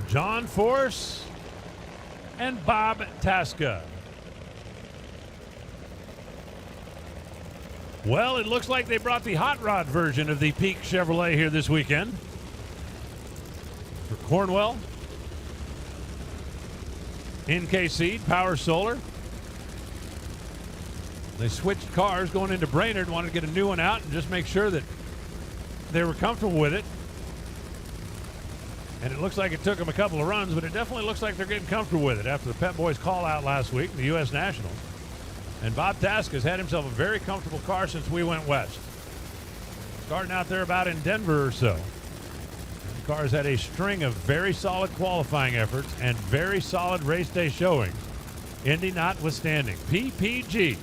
John Force, and Bob Tasca. Well, it looks like they brought the hot rod version of the Peak Chevrolet here this weekend. For Cornwell, NKC, Power Solar. They switched cars going into Brainerd, wanted to get a new one out and just make sure that they were comfortable with it. And it looks like it took them a couple of runs, but it definitely looks like they're getting comfortable with it after the Pep Boys call out last week in the U.S. Nationals. And Bob Tasca has had himself a very comfortable car since we went west. Starting out there about in Denver or so. The car's had a string of very solid qualifying efforts and very solid race day showings. Indy notwithstanding. PPG,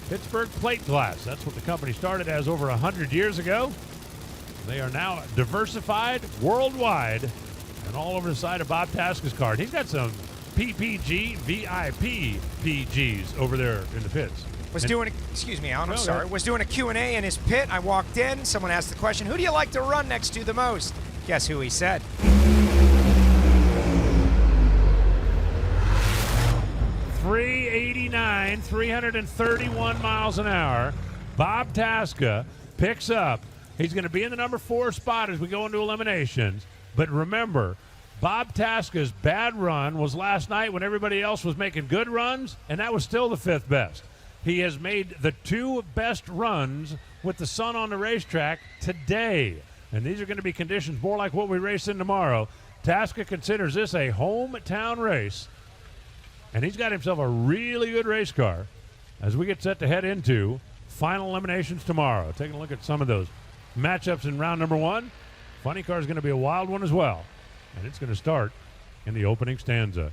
Pittsburgh Plate Glass. That's what the company started as over 100 years ago. They are now diversified worldwide and all over the side of Bob Tasca's car. And he's got some PPG VIP PGs over there in the pits. Excuse me, Alan, I'm sorry. Was doing a Q&A in his pit. I walked in. Someone asked the question, who do you like to run next to the most? Guess who he said? .389, 331 miles an hour. Bob Tasca picks up. He's going to be in the number 4 spot as we go into eliminations. But remember, Bob Tasca's bad run was last night when everybody else was making good runs, and that was still the 5th best. He has made the 2 best runs with the sun on the racetrack today. And these are going to be conditions more like what we race in tomorrow. Tasca considers this a hometown race. And he's got himself a really good race car as we get set to head into final eliminations tomorrow. Taking a look at some of those matchups in round number 1. Funny car is going to be a wild one as well. And it's going to start in the opening stanza.